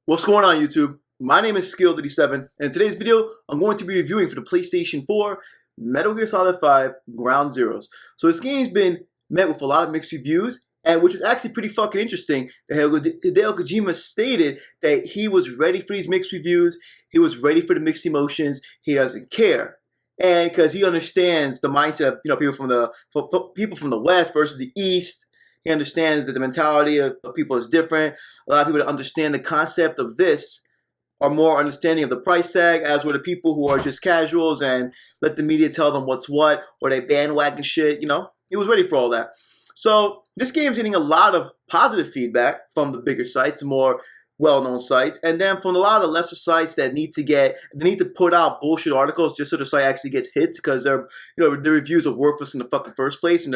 What's going on, YouTube? My name is Skill87, and in today's video, I'm going to be reviewing for the PlayStation 4 Metal Gear Solid 5 Ground Zeroes. So this game's been met with a lot of mixed reviews, and which is actually pretty fucking interesting. Hideo Kojima stated that he was ready for these mixed reviews, he was ready for the mixed emotions, he doesn't care. And because he understands the mindset of people from the West versus the East. He understands that the mentality of people is different. A lot of people that understand the concept of this are more understanding of the price tag, as were the people who are just casuals and let the media tell them what's what, or they bandwagon shit. He was ready for all that. So this game's getting a lot of positive feedback from the bigger sites, the more well-known sites, and then from a lot of lesser sites that need to put out bullshit articles just so the site actually gets hit, because their reviews are worthless in the fucking first place, and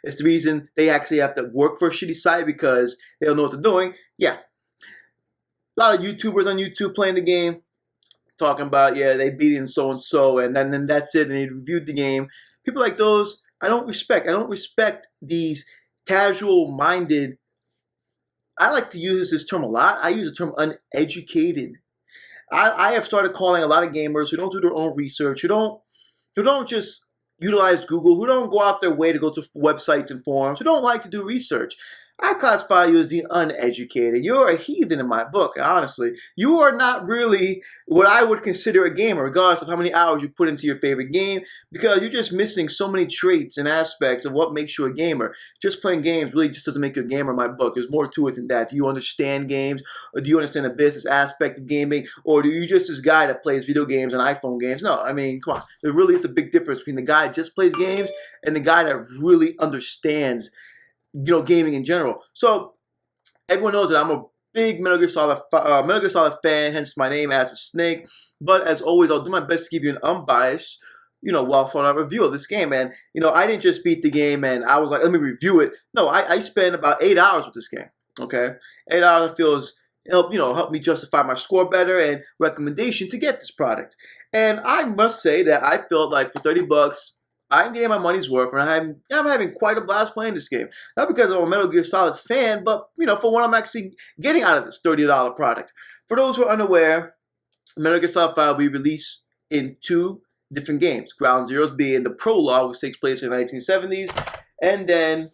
it's the reason they actually have to work for a shitty site because they don't know what they're doing. Yeah, a lot of YouTubers on YouTube playing the game, talking about they beat it and so, and then that's it, and they reviewed the game. People like those I don't respect. I don't respect these casual-minded. I like to use this term a lot. I use the term uneducated. I have started calling a lot of gamers who don't do their own research, who don't just utilize Google, who don't go out their way to go to websites and forums, who don't like to do research. I classify you as the uneducated. You're a heathen in my book, honestly. You are not really what I would consider a gamer, regardless of how many hours you put into your favorite game, because you're just missing so many traits and aspects of what makes you a gamer. Just playing games really just doesn't make you a gamer in my book. There's more to it than that. Do you understand games? Or do you understand the business aspect of gaming? Or do you just this guy that plays video games and iPhone games? No, I mean, come on. There really is a big difference between the guy that just plays games and the guy that really understands gaming in general. So everyone knows that I'm a big Metal Gear Solid fan, hence my name as a snake. But as always, I'll do my best to give you an unbiased, well thought out review of this game. And I didn't just beat the game and I was like, let me review it. No, I spent about 8 hours with this game. Okay, 8 hours I feel help me justify my score better and recommendation to get this product. And I must say that I felt like for $30. I'm getting my money's worth, and I'm having quite a blast playing this game. Not because I'm a Metal Gear Solid fan, but for what I'm actually getting out of this $30 product. For those who are unaware, Metal Gear Solid 5 will be released in 2 different games. Ground Zeroes being the prologue, which takes place in the 1970s, and then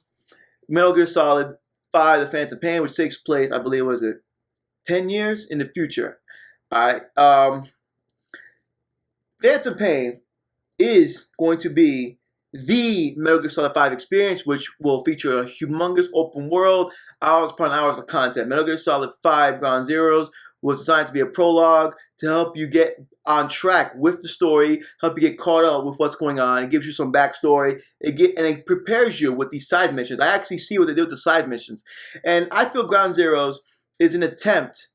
Metal Gear Solid 5: The Phantom Pain, which takes place, I believe, 10 years in the future. All right. Phantom Pain is going to be the Metal Gear Solid 5 experience, which will feature a humongous open world, hours upon hours of content. Metal Gear Solid 5 Ground Zeroes was designed to be a prologue to help you get on track with the story, help you get caught up with what's going on. It gives you some backstory, and it prepares you with these side missions. I actually see what they do with the side missions. And I feel Ground Zeroes is an attempt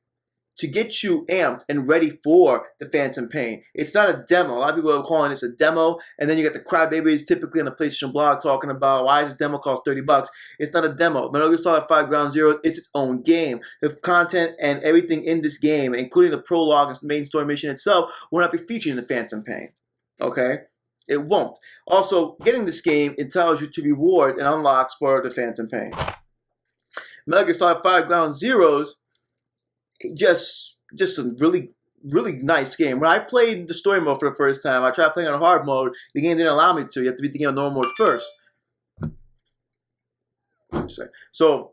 to get you amped and ready for the Phantom Pain. It's not a demo. A lot of people are calling this a demo, and then you get the crybabies typically on the PlayStation blog talking about why does this demo cost $30? It's not a demo. Metal Gear Solid 5 Ground Zero, it's its own game. The content and everything in this game, including the prologue and main story mission itself, will not be featured in the Phantom Pain. Okay? It won't. Also, getting this game entitles you to rewards and unlocks for the Phantom Pain. Metal Gear Solid 5 Ground Zeroes, just a really nice game. When I played the story mode for the first time, I tried playing on hard mode. The game didn't allow me to. You have to beat the game on normal mode first. So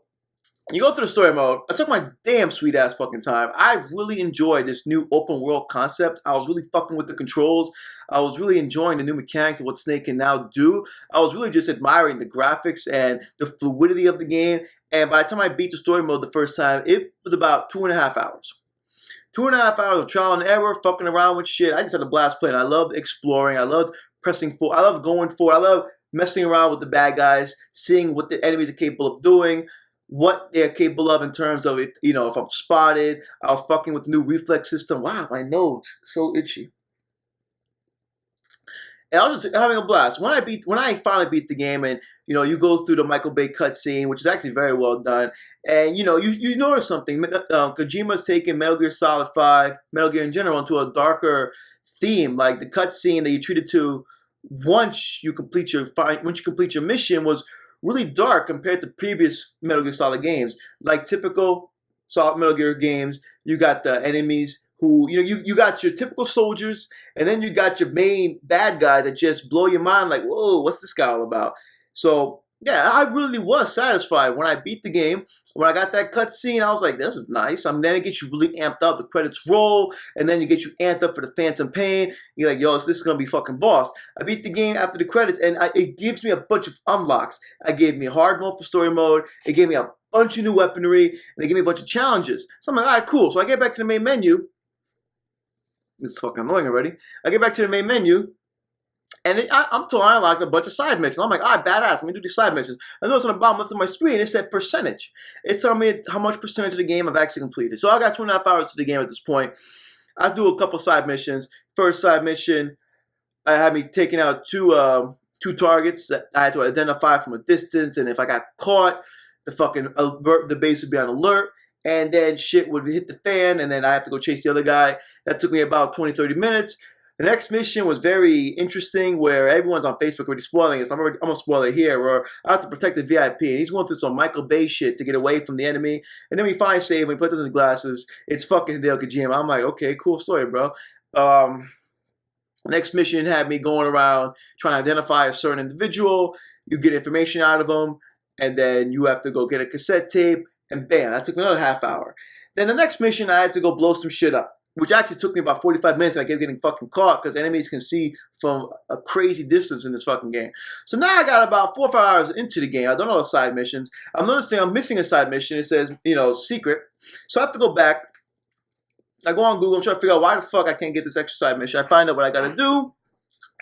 you go through the story mode. I took my damn sweet ass fucking time. I really enjoyed this new open world concept. I was really fucking with the controls. I was really enjoying the new mechanics of what Snake can now do. I was really just admiring the graphics and the fluidity of the game. And by the time I beat the story mode the first time, it was about 2.5 hours. 2.5 hours of trial and error, fucking around with shit. I just had a blast playing. I loved exploring. I loved pressing forward. I loved going forward. I loved messing around with the bad guys, seeing what the enemies are capable of doing, what they're capable of in terms of, if I'm spotted. I was fucking with the new reflex system. Wow, my nose so itchy. And I was just having a blast. When I finally beat the game, and you go through the Michael Bay cutscene, which is actually very well done, and you notice something. Kojima's taken Metal Gear Solid 5, Metal Gear in general, into a darker theme. Like the cutscene that you treated to once you complete your mission was really dark compared to previous Metal Gear Solid games. Like typical Solid Metal Gear games, you got the enemies who, you got your typical soldiers, and then you got your main bad guy that just blow your mind like, whoa, what's this guy all about? So, yeah, I really was satisfied when I beat the game. When I got that cutscene, I was like, this is nice. I mean, then it gets you really amped up. The credits roll, and then you get you amped up for the Phantom Pain. You're like, yo, this is going to be fucking boss. I beat the game after the credits, and it gives me a bunch of unlocks. It gave me hard mode for story mode. It gave me a bunch of new weaponry, and it gave me a bunch of challenges. So I'm like, all right, cool. So I get back to the main menu. It's fucking annoying already. I get back to the main menu, and I'm told I unlocked a bunch of side missions. I'm like, all right, badass, let me do these side missions. I noticed on the bottom left of my screen, it said percentage. It's telling me how much percentage of the game I've actually completed. So I got 2.5 hours to the game at this point. I do a couple side missions. First side mission, I had me taking out two targets that I had to identify from a distance, and if I got caught, the base would be on alert, and then shit would hit the fan, and then I have to go chase the other guy. That took me about 20-30 minutes. The next mission was very interesting, where everyone's on Facebook already spoiling it, so I'm going to spoil it here, where I have to protect the VIP, and he's going through some Michael Bay shit to get away from the enemy, and then we finally save him, he puts on his glasses, it's fucking Hideo Kojima. I'm like, okay, cool story, bro. Next mission had me going around trying to identify a certain individual, you get information out of him, and then you have to go get a cassette tape, and bam, that took me another half hour. Then the next mission, I had to go blow some shit up, which actually took me about 45 minutes, and I kept getting fucking caught because enemies can see from a crazy distance in this fucking game. So now I got about 4 or 5 hours into the game. I don't know the side missions. I'm noticing I'm missing a side mission. It says, secret. So I have to go back. I go on Google, I'm trying to figure out why the fuck I can't get this extra side mission. I find out what I gotta do.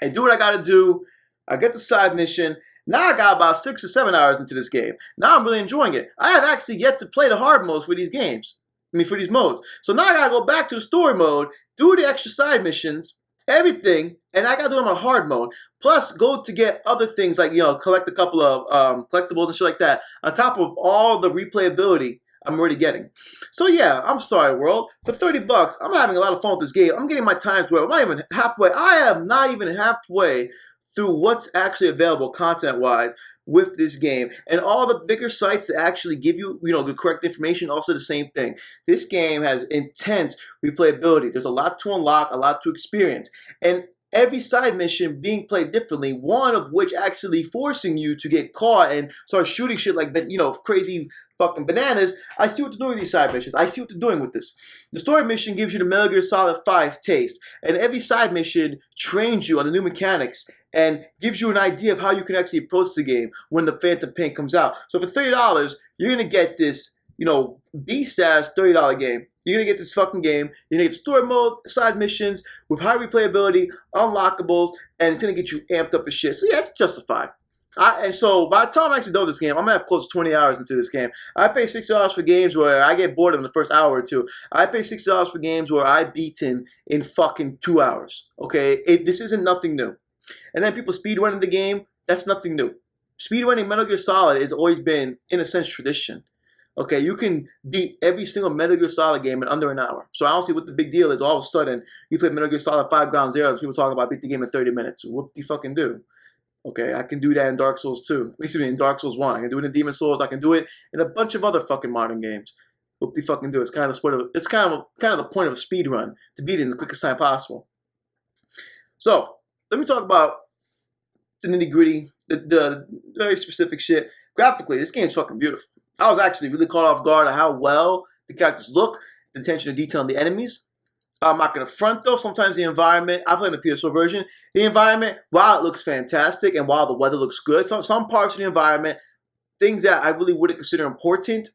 I do what I gotta do. I get the side mission. Now I got about 6 or 7 hours into this game. Now I'm really enjoying it. I have actually yet to play the hard modes for these games. For these modes. So now I gotta go back to the story mode, do the extra side missions, everything, and I gotta do them on hard mode. Plus, go to get other things like, collect a couple of collectibles and shit like that, on top of all the replayability I'm already getting. So yeah, I'm sorry, world. For 30 bucks, I'm having a lot of fun with this game. I'm getting my times where I'm not even halfway. I am not even halfway through what's actually available content-wise with this game, and all the bigger sites that actually give you, the correct information, also the same thing. This game has intense replayability. There's a lot to unlock, a lot to experience, and every side mission being played differently, one of which actually forcing you to get caught and start shooting shit like that, crazy fucking bananas. I see what they're doing with these side missions. I see what they're doing with this. The story mission gives you the Metal Gear Solid 5 taste, and every side mission trains you on the new mechanics and gives you an idea of how you can actually approach the game when the Phantom Pain comes out. So for $30, you're gonna get this, beast-ass $30 game. You're gonna get this fucking game. You're gonna get story mode, side missions with high replayability, unlockables, and it's gonna get you amped up as shit. So yeah, it's justified. And so by the time I'm actually done with this game, I'm gonna have close to 20 hours into this game. I pay $60 for games where I get bored in the first hour or two. I pay $60 for games where I beat in fucking 2 hours. Okay, this isn't nothing new. And then people speedrunning the game, that's nothing new. Speedrunning Metal Gear Solid has always been, in a sense, tradition. Okay, you can beat every single Metal Gear Solid game in under an hour. So I don't see what the big deal is. All of a sudden, you play Metal Gear Solid 5 Ground Zeroes, people talk about beat the game in 30 minutes. What do you fucking do? Okay, I can do that in Dark Souls 2. Excuse me, in Dark Souls 1. I can do it in Demon Souls. I can do it in a bunch of other fucking modern games. What do you fucking do? It's kind of the point of a speed run, to beat it in the quickest time possible. So let me talk about the nitty gritty, the very specific shit. Graphically, this game is fucking beautiful. I was actually really caught off guard at how well the characters look, the attention to detail on the enemies. I'm not going to front though, sometimes the environment, I play in the PS4 version, the environment, while it looks fantastic and while the weather looks good, some parts of the environment, things that I really wouldn't consider important,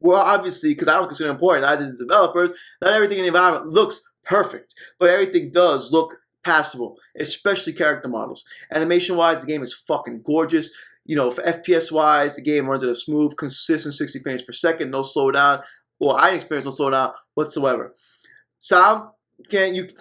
well obviously, because I don't consider important, I did the developers, not everything in the environment looks perfect, but everything does look passable, especially character models. Animation-wise, the game is fucking gorgeous. For FPS-wise, the game runs at a smooth, consistent 60 frames per second, no slowdown. Well, I didn't experience no slowdown whatsoever. Sound,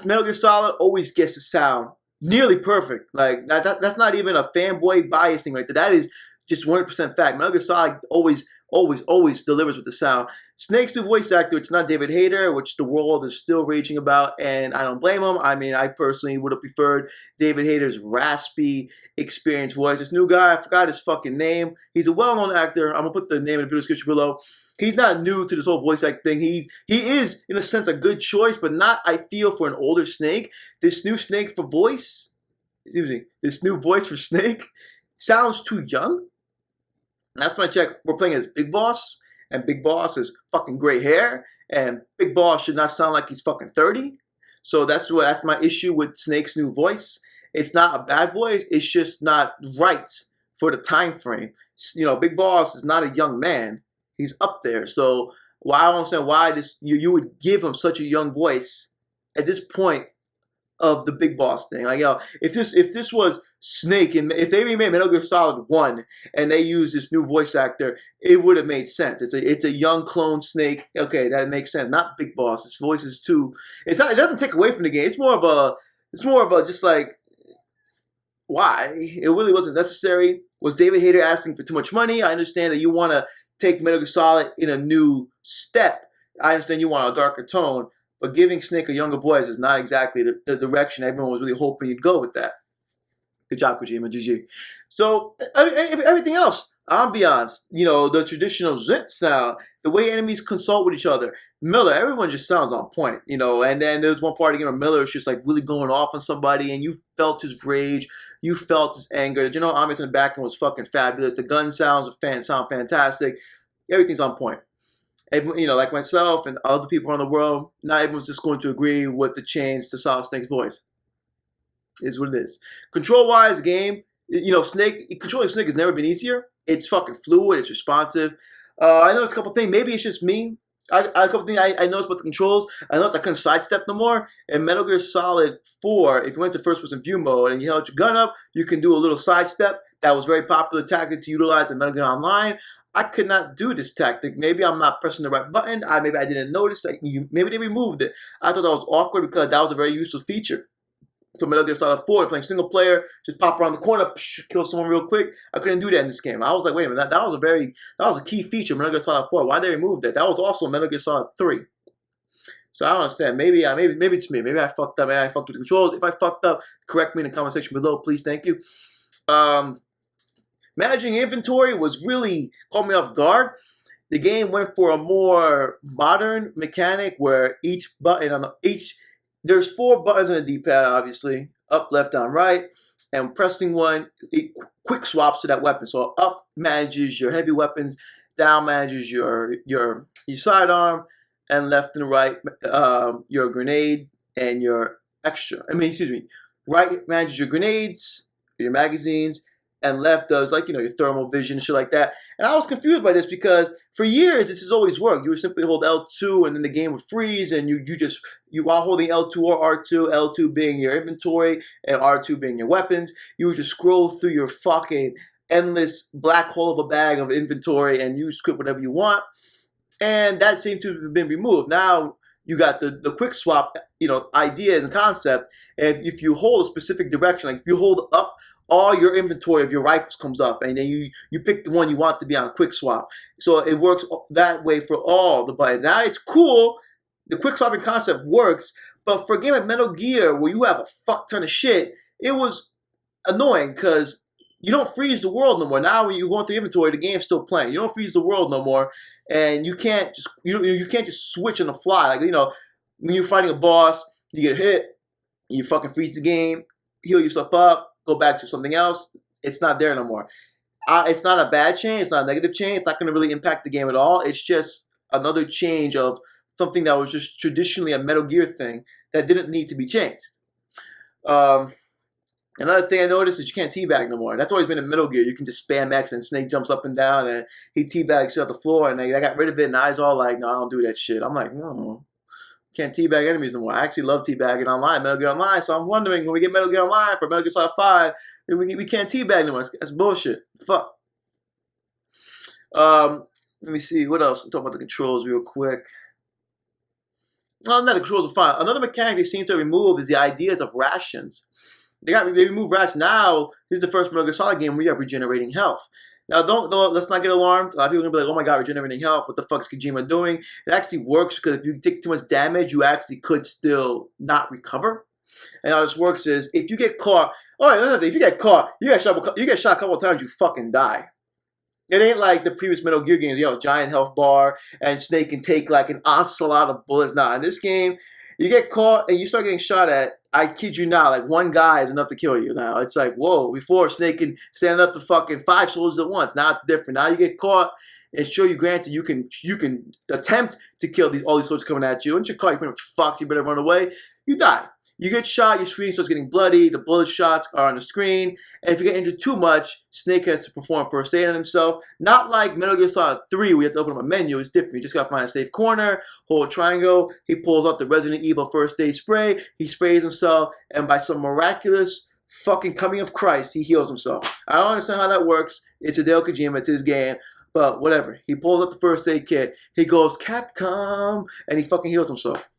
Metal Gear Solid always gets the sound nearly perfect. Like that's not even a fanboy bias thing right there. That is just 100% fact. Metal Gear Solid always always delivers with the sound. Snake's new voice actor, it's not David Hayter, which the world is still raging about, and I don't blame him. I mean, I personally would have preferred David Hayter's raspy, experienced voice. This new guy, I forgot his fucking name. He's a well-known actor. I'm gonna put the name in the video description below. He's not new to this whole voice acting thing. He is, in a sense, a good choice, but not, I feel, for an older Snake. This new Snake for voice, excuse me, this new voice for Snake sounds too young. Last time I checked, we're playing as Big Boss, and Big Boss has fucking gray hair, and Big Boss should not sound like he's fucking 30. So that's my issue with Snake's new voice. It's not a bad voice, it's just not right for the time frame. You know, Big Boss is not a young man. He's up there. So I don't understand why you would give him such a young voice at this point of the Big Boss thing. Like, you know, if this was Snake, and if they remade Metal Gear Solid 1 and they used this new voice actor, it would have made sense. It's a young clone Snake. Okay, that makes sense. Not Big Boss. His voice is too. It doesn't take away from the game. It's more of a just like, why? It really wasn't necessary. Was David Hayter asking for too much money? I understand that you want to take Metal Gear Solid in a new step. I understand you want a darker tone, but giving Snake a younger voice is not exactly the direction everyone was really hoping you'd go with that. Good job, Kojima. GG. So everything else, ambiance, you know, the traditional Zint sound, the way enemies consult with each other, Miller, everyone just sounds on point, you know. And then there's one part again where Miller is just like really going off on somebody, and you felt his rage, you felt his anger. The general ambiance in the background was fucking fabulous. The gun sound fantastic. Everything's on point. Everyone, you know, like myself and other people around the world, not everyone's just going to agree with the change to Solid Snake's voice. It is what it is. Control-wise, game, you know, controlling Snake has never been easier. It's fucking fluid. It's responsive. I noticed a couple things. Maybe it's just me. A couple things I noticed about the controls. I noticed I couldn't sidestep no more. In Metal Gear Solid 4, if you went to first-person view mode and you held your gun up, you can do a little sidestep. That was a very popular tactic to utilize in Metal Gear Online. I could not do this tactic. Maybe I'm not pressing the right button. Maybe I didn't notice. Maybe they removed it. I thought that was awkward because that was a very useful feature. So Metal Gear Solid 4, playing single player, just pop around the corner, kill someone real quick. I couldn't do that in this game. I was like, wait a minute, that was a key feature of Metal Gear Solid 4. Why did they remove that? That was also Metal Gear Solid 3. So I don't understand. Maybe it's me. Maybe I fucked up. Maybe I fucked with the controls. If I fucked up, correct me in the comment section below, please. Thank you. Managing inventory was really caught me off guard. The game went for a more modern mechanic where each button there's 4 buttons on the D-pad, obviously, up, left, down, right, and pressing one, it quick swaps to that weapon. So up manages your heavy weapons, down manages your sidearm, and left and right your grenade and your right manages your grenades, your magazines, and left does, like, you know, your thermal vision and shit like that. And I was confused by this because for years this has always worked. You would simply hold L2 and then the game would freeze, and you while holding L2 or R2, L2 being your inventory and R2 being your weapons, you would just scroll through your fucking endless black hole of a bag of inventory and you script whatever you want. And that seemed to have been removed. Now you got the quick swap, you know, ideas and concept. And if you hold a specific direction, like if you hold up, all your inventory of your rifles comes up, and then you pick the one you want to be on quick swap. So it works that way for all the buttons. Now it's cool. The quick swapping concept works, but for a game like Metal Gear where you have a fuck ton of shit, it was annoying because you don't freeze the world no more. Now when you go into the inventory, the game's still playing. You don't freeze the world no more, and you can't just switch on the fly. Like, you know, when you're fighting a boss, you get hit, you fucking freeze the game, heal yourself up, go back to something else. It's not there no more. It's not a bad change. It's not a negative change. It's not going to really impact the game at all. It's just another change of something that was just traditionally a Metal Gear thing that didn't need to be changed. Another thing I noticed is you can't teabag no more. That's always been in Metal Gear. You can just spam X and Snake jumps up and down and he teabags you off the floor, and they got rid of it, and I was all like, no, I don't do that shit. I'm like, no. Can't teabag enemies no more. I actually love teabagging online, Metal Gear Online, so I'm wondering when we get Metal Gear Online for Metal Gear Solid 5, we can't teabag no more. That's bullshit. Fuck. Let me see, what else? I'll talk about the controls real quick. No, the controls are fine. Another mechanic they seem to remove is the ideas of rations. They removed rations. Now, this is the first Metal Gear Solid game where you have regenerating health. Now, let's not get alarmed. A lot of people are gonna be like, "Oh my God, regenerating health. What the fuck is Kojima doing?" It actually works because if you take too much damage, you actually could still not recover. And how this works is if you get caught. Oh, another thing, if you get caught, you get shot a couple of times, you fucking die. It ain't like the previous Metal Gear games, giant health bar, and Snake can take like an onslaught of bullets. Nah, in this game, you get caught and you start getting shot at. I kid you not, like one guy is enough to kill you now. It's like, whoa, before Snake can stand up to fucking 5 soldiers at once. Now it's different. Now you get caught, and sure, you granted you can attempt to kill all these soldiers coming at you. Once you're caught, you're pretty much fucked, you better run away. You die. You get shot, your screen starts getting bloody, the bullet shots are on the screen, and if you get injured too much, Snake has to perform first aid on himself. Not like Metal Gear Solid 3, where you have to open up a menu, it's different. You just gotta find a safe corner, hold triangle, he pulls out the Resident Evil first aid spray, he sprays himself, and by some miraculous fucking coming of Christ, he heals himself. I don't understand how that works. It's Hideo Kojima, it's his game, but whatever. He pulls out the first aid kit, he goes, Capcom, and he fucking heals himself.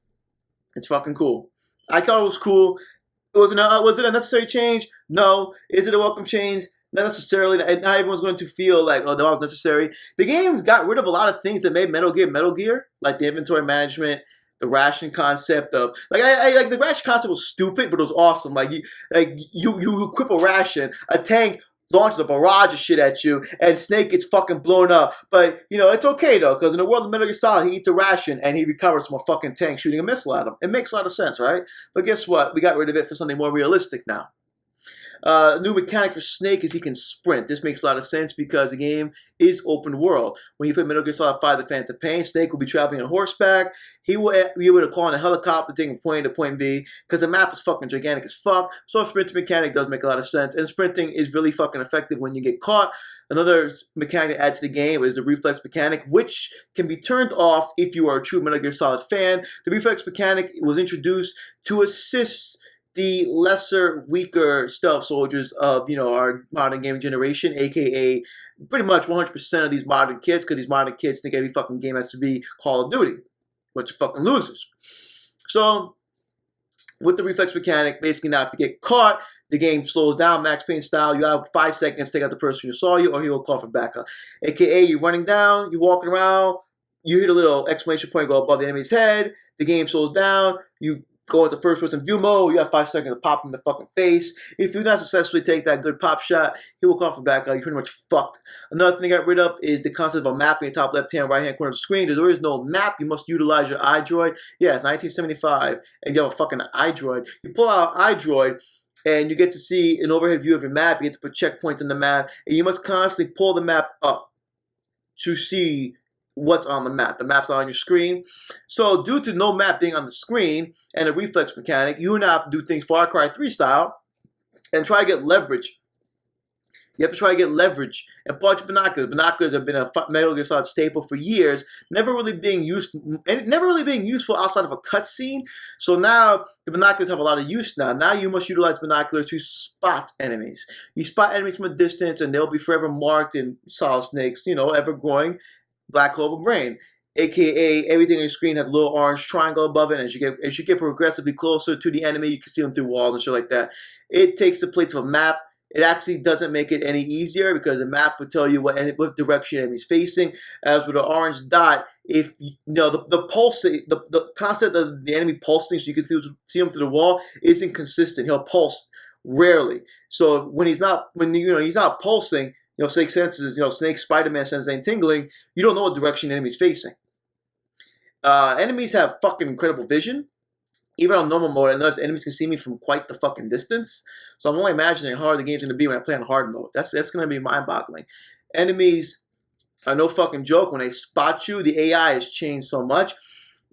It's fucking cool. I thought it was cool. Was it a necessary change? No. Is it a welcome change? Not necessarily. Not everyone's going to feel like, oh, that was necessary. The game got rid of a lot of things that made Metal Gear, like the inventory management, the ration concept of like the ration concept was stupid, but it was awesome. Like you equip a ration, a tank launches a barrage of shit at you, and Snake gets fucking blown up. But, it's okay, though, because in the world of Metal Gear Solid, he eats a ration, and he recovers from a fucking tank shooting a missile at him. It makes a lot of sense, right? But guess what? We got rid of it for something more realistic now. New mechanic for Snake is he can sprint. This makes a lot of sense because the game is open world. When you put Metal Gear Solid 5 The Phantom Pain, Snake will be traveling on horseback. He will be able to call in a helicopter, taking from point A to point B, because the map is fucking gigantic as fuck. So a sprinting mechanic does make a lot of sense. And sprinting is really fucking effective when you get caught. Another mechanic that adds to the game is the reflex mechanic, which can be turned off if you are a true Metal Gear Solid fan. The reflex mechanic was introduced to assist the lesser, weaker stealth soldiers of, our modern gaming generation, aka pretty much 100% of these modern kids, because these modern kids think every fucking game has to be Call of Duty. Bunch of fucking losers. So, with the reflex mechanic, basically now if you get caught, the game slows down, Max Payne style. You have 5 seconds to take out the person who saw you, or he will call for backup. AKA, you're running down, you're walking around, you hit a little exclamation point go above the enemy's head, the game slows down, you go into first person view mode, you have 5 seconds to pop him in the fucking face. If you do not successfully take that good pop shot, he will call for backup. You're pretty much fucked. Another thing I got rid of is the concept of a map in the top left hand, right hand corner of the screen. There is no map. You must utilize your iDroid. Yeah, it's 1975, and you have a fucking iDroid. You pull out iDroid, and you get to see an overhead view of your map. You get to put checkpoints on the map, and you must constantly pull the map up to see what's on the map. The map's not on your screen. So due to no map being on the screen and a reflex mechanic, you now have to do things Far Cry 3 style and try to get leverage. You have to try to get leverage and pull out your binoculars. Binoculars have been a Metal Gear Solid staple for years, never really being useful outside of a cutscene. So now the binoculars have a lot of use now. Now you must utilize binoculars to spot enemies. You spot enemies from a distance, and they'll be forever marked in Solid Snake's, ever growing black hole of a brain, aka everything on your screen has a little orange triangle above it. And as you get progressively closer to the enemy, you can see them through walls and shit like that. It takes the place of a map. It actually doesn't make it any easier because the map will tell you what direction enemy's facing. As with the orange dot, if the concept of the enemy pulsing, so you can see him through the wall, isn't consistent. He'll pulse rarely. So when he's not pulsing. Snake senses, Snake, Spider-Man senses ain't tingling. You don't know what direction the enemy's facing. Enemies have fucking incredible vision. Even on normal mode, I notice enemies can see me from quite the fucking distance. So I'm only imagining how hard the game's going to be when I play on hard mode. That's going to be mind-boggling. Enemies are no fucking joke. When they spot you, the AI has changed so much.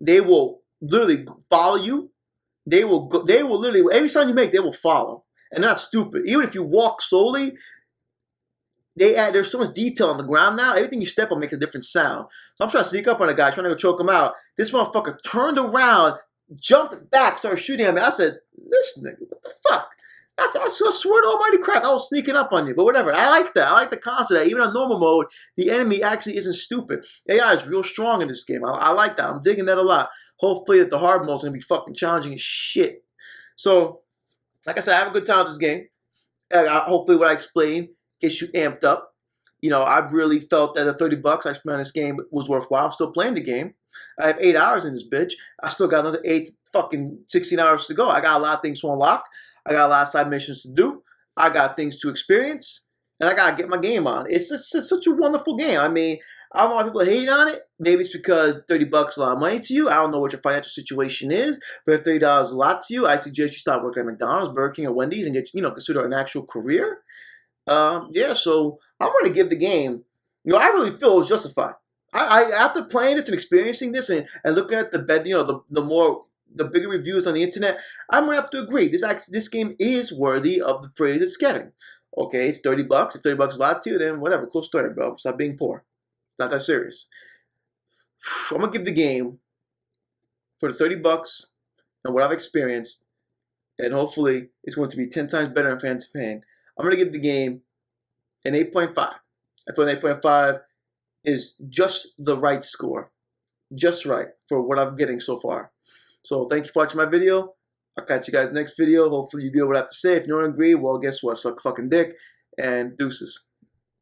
They will literally follow you. They will literally, every sound you make, they will follow. And they're not stupid. Even if you walk slowly, there's so much detail on the ground now. Everything you step on makes a different sound. So I'm trying to sneak up on a guy, trying to go choke him out. This motherfucker turned around, jumped back, started shooting at me. I said, "This nigga, what the fuck?" I swear to almighty crap, I was sneaking up on you. But whatever. I like that. I like the concept that even on normal mode, the enemy actually isn't stupid. AI is real strong in this game. I like that. I'm digging that a lot. Hopefully that the hard mode is going to be fucking challenging as shit. So, like I said, I have a good time with this game. Hopefully what I explained gets you amped up. I really felt that the $30 I spent on this game was worthwhile. I'm still playing the game. I have 8 hours in this bitch. I still got another 16 hours to go. I got a lot of things to unlock. I got a lot of side missions to do. I got things to experience. And I gotta get my game on. It's such a wonderful game. I mean, I don't know why people hate on it. Maybe it's because $30 is a lot of money to you. I don't know what your financial situation is, but if $30 is a lot to you, I suggest you start working at McDonald's, Burger King, or Wendy's and get consider an actual career. Yeah, so I'm gonna give the game. I really feel it was justified. I after playing this and experiencing this and looking at the bigger reviews on the internet, I'm gonna have to agree. This game is worthy of the praise it's getting. Okay, it's $30. If $30 is a lot to you, then whatever. Cool story, bro. Stop being poor. It's not that serious. I'm gonna give the game for the $30 and what I've experienced, and hopefully it's going to be 10 times better in fan to fan. I'm gonna give the game an 8.5. I feel an 8.5 is just the right score, just right for what I'm getting so far. So thank you for watching my video. I'll catch you guys next video. Hopefully you get what I have to say. If you don't agree, well, guess what? Suck fucking dick and deuces.